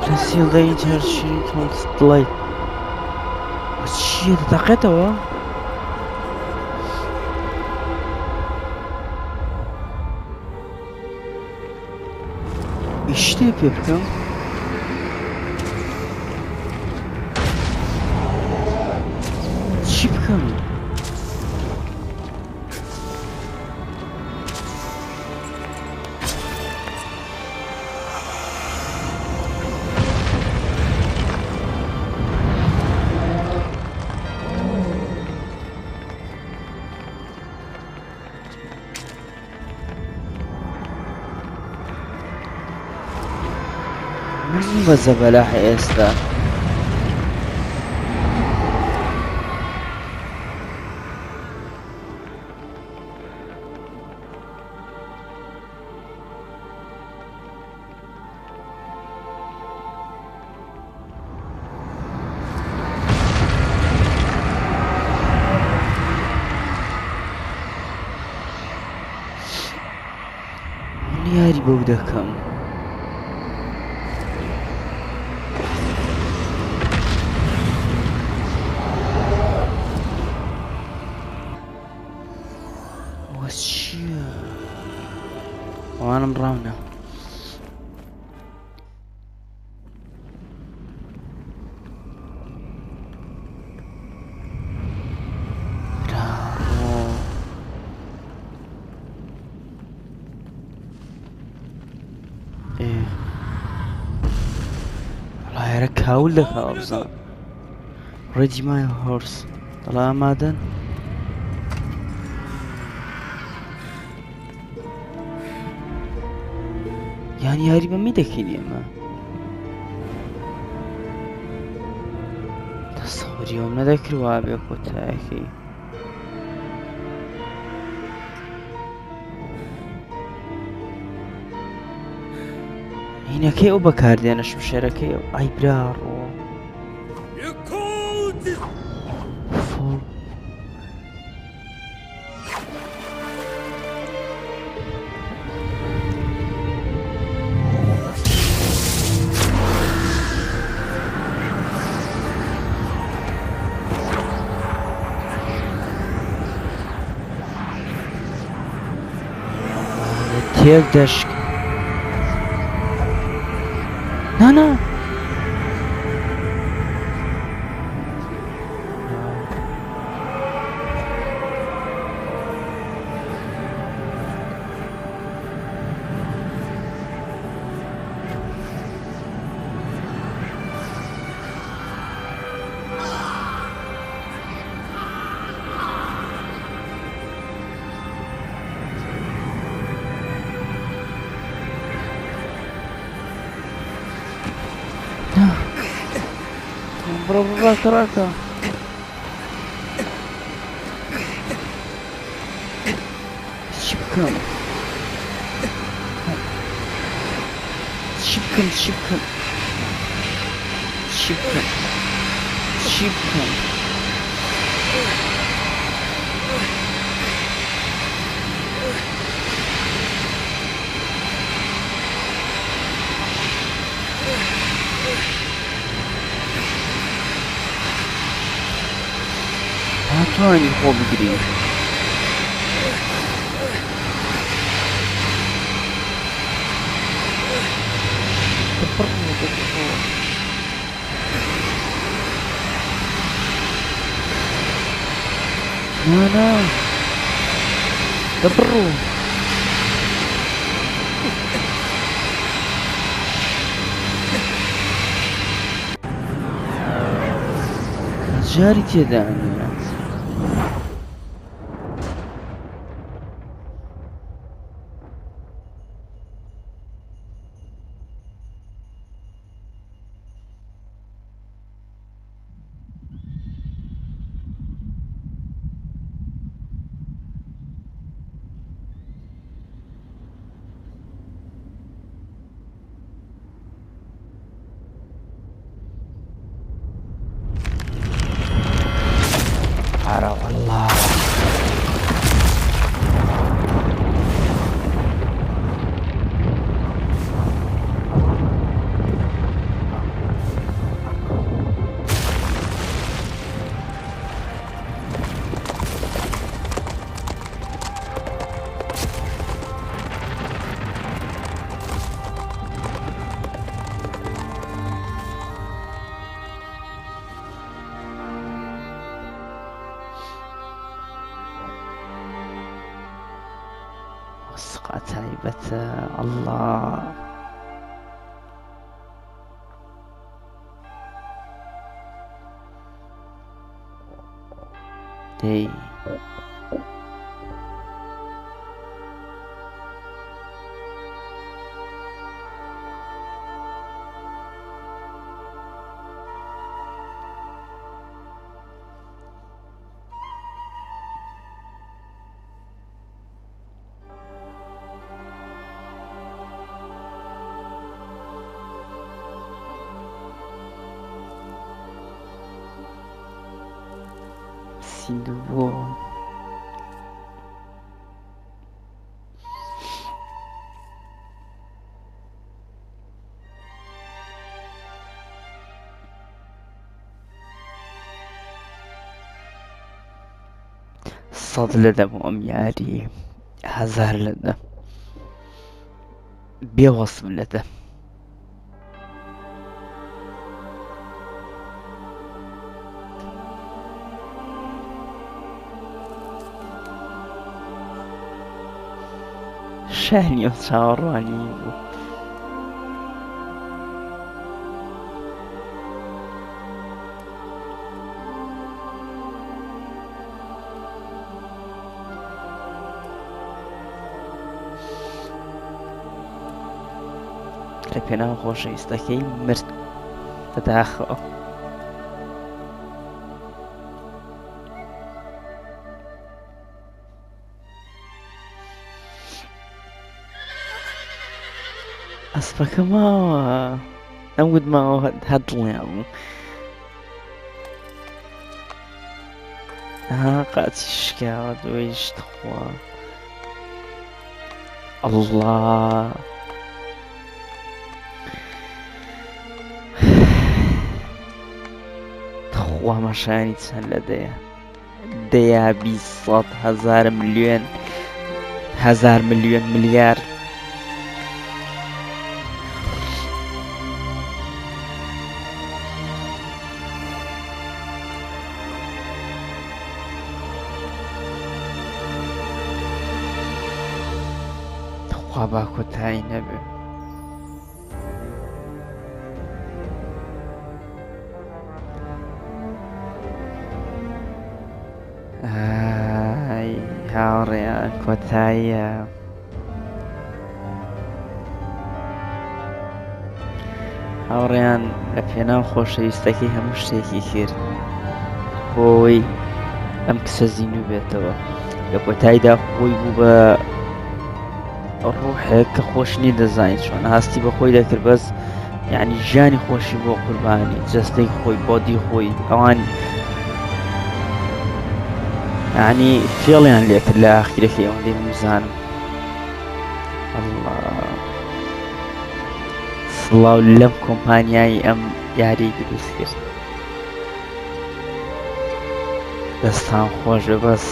پرسیڵ دەیت هەرچی تۆڵ دڵی چییە دەتەقێتەوە شتێ پێ بکەم چی بکەم من بەزە بەلاح ئێستا من یاری بەو دەکەم وانم ڕاونە هەڵایەرە کاول دەکا بزان ڕێجی مای هۆرس دەڵا ئامادەن یانی یاری بە می دەکەین ئێمە دەسەوەری ئەوم نەدەکردوا بێ کۆتایەکەی هینەکەی ئەو بەکاردێنە شمشێرەکەی ئەو ئای براڕۆ تێک دەشک نه نه برافو راكا راكا شبكم شبكم شبكم شبكم شبكم هاتواني هو بقريب لا لا دبروا جاري كذا يعني أرى والله وسقت هيبة الله هي سيدو صاد لدى أمياري هزار لدى بيوصم لدى شهني وصاراني لكن خوش يستكي مرت تداخل أصبك ما أود ما هدلهم قات الشكاوى ويش تخوى الله تخوى مشاني تسهل ديا 200,000 مليون 1000 مليون مليار خوا با کۆتایی نەبێ. ئای هاوڕێیان کۆتاییە. هاوڕێیان لە پێناو خۆشەویستەکەی هەموو شتێکی کرد بۆی ئەم کچە زیندوو بێتەوە. لە کۆتاییدا خۆی بوو بە ڕوحێک کە خۆشنی دەزانیت چۆن هەستی بە خۆی دەکرد، بەس یعنی ژیانی خۆشی بۆ قوربانی جەستەی خۆی بۆدی خۆی ئەوان یعنی فێڵیان لێکرد لە ئاخیرەکەی ئەوەندەی من بزانم. سڵاو لەم کۆمپانیای ئەم یاری دروست کرد. دەستان خۆشە بەس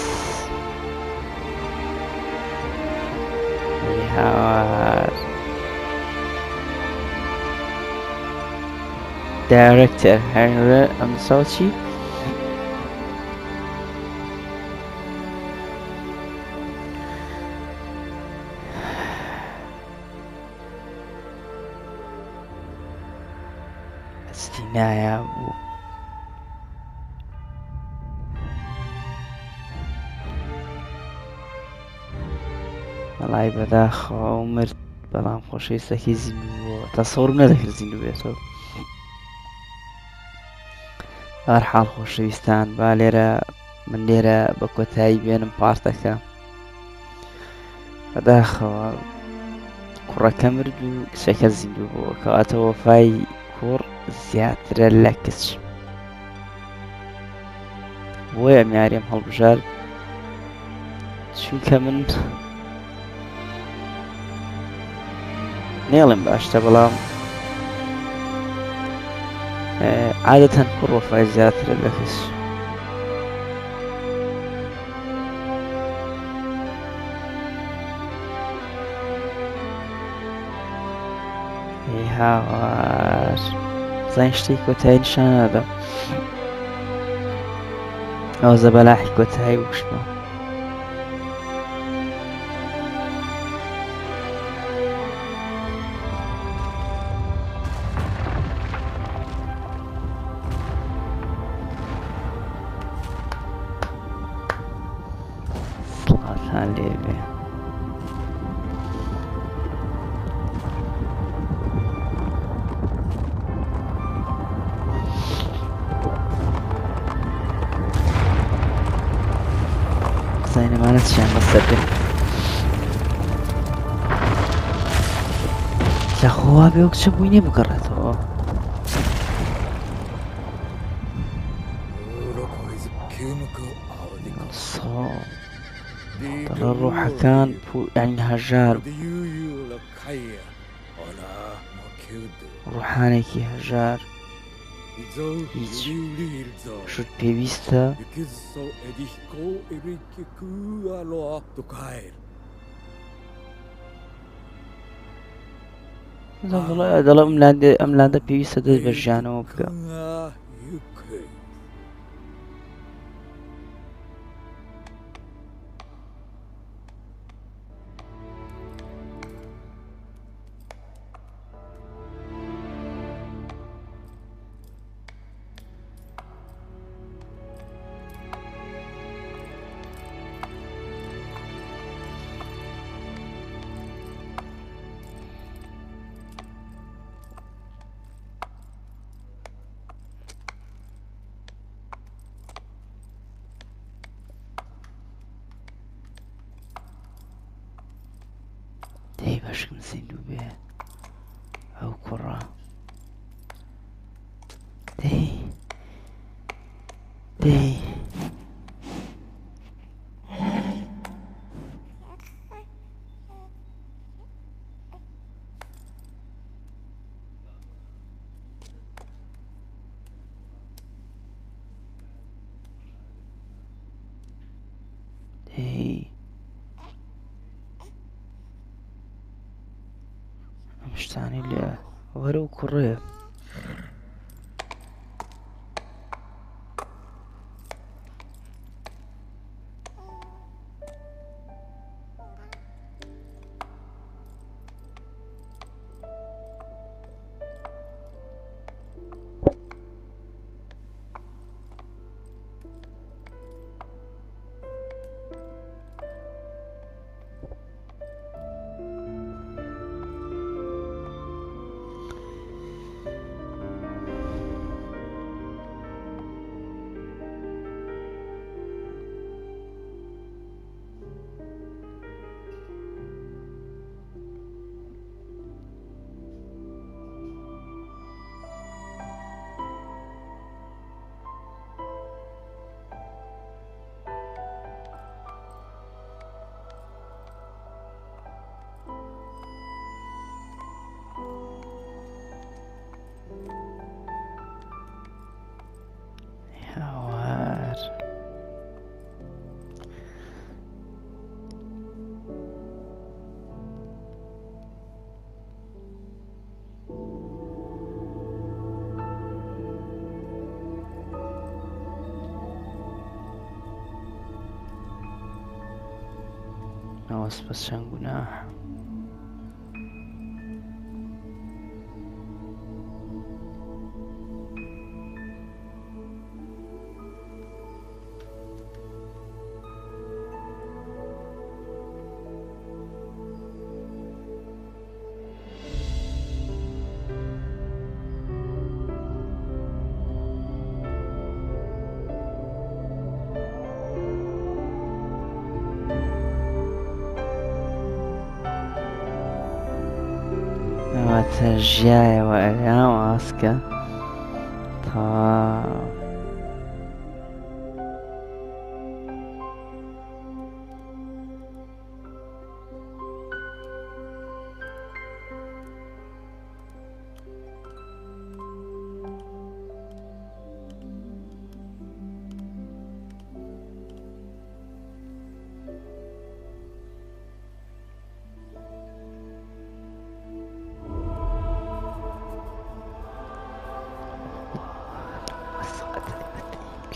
هاوار دایرەکتەر هەرە ئەم ساوچی هەستی نایە بوو. وەڵای بەداخەوە مرد، بەڵام خۆشەویستەکەی زیندوو بووە. تەسەوڕم نەدەکرد زیندوو بێتەوە. بەهەرحاڵ خۆشەویستان، با لێرە من لێرە بە کۆتایی بێنم پارتەکە. بەداخەوە کوڕەکە مرد و کچەکە زیندوو بووە، کەواتە وەفای کوڕ زیاترە لە کچ. بۆیە ئەم یاریەم هەڵبژار چونکە من نێڵم باشتە، بەڵام عادەتەن کوڕ وەفای زیاترە لە کچ. ئەی هاوار زانین شتێکی کۆتایی نیشان نادەم. ئەو زەبەلاحی کۆتایی وشمە. سڵاتان لێبێ. زینەمانە چیان بەسەر بێ لەخۆوا بێ و کچە بووی نێبگەڕێتەوە. دەڵە ڕوحەکان یعنی هەژار ڕوحانێکی هەژار هیچ شت پێویستە دەڵێ ئەم لاندە پێویستە دەست بە ژیانەوە بکە. دەی بەشکم زیندوو بێ ئەو کوڕە. دەی ئەم شتانی لێ وەرە و کوڕێ. ئەوەس بەس چەند گوناح. ئەواتە ژیایەوە ئەویان ئاسکە تەواو.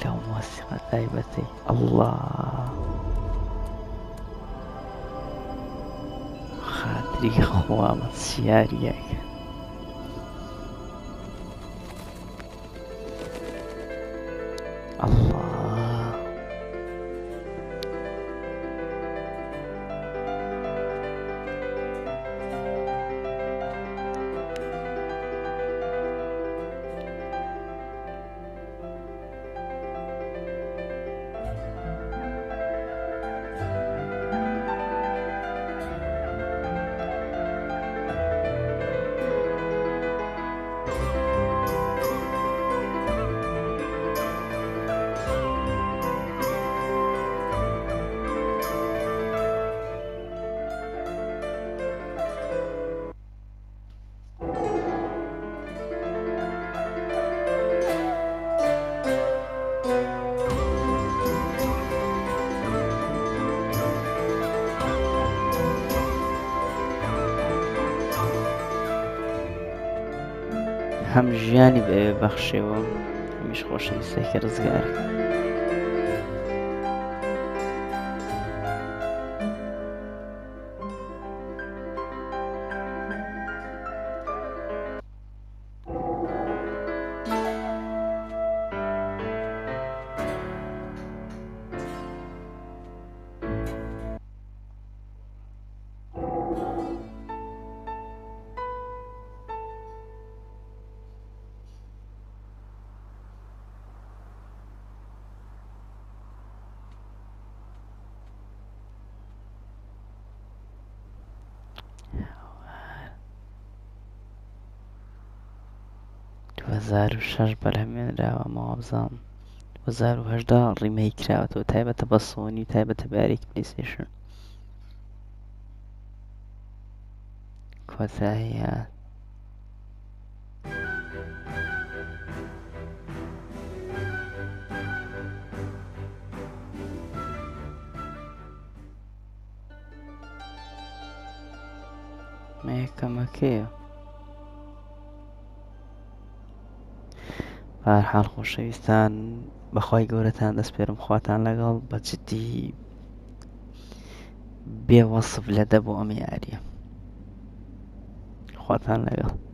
لەو مۆسیقە تایبەتی ئەڵڵا خاتری خوا مەسیاریەکە. ئەڵڵا هەم ژیانی بە ئێوە بەخشیەوە هەمیش خۆشەویستێکی ڕزگارە. هەزار و شەش بەرهەمهێنراوە مەوابزان. 2018 ڕیمەیک کراوەتەوە تایبەتە بە سۆنی و تایبەتە بە یاریکی پلەیستێشن. کۆتاییە یەکەمەکەیە. بەهەرحاڵ خۆشەویستان بەخوای گەورەتان دەسپێرم خواتان لەگەڵ بەجددی بێوەسف لەدە بۆ ئەم یاریە. خواتان لەگەڵ.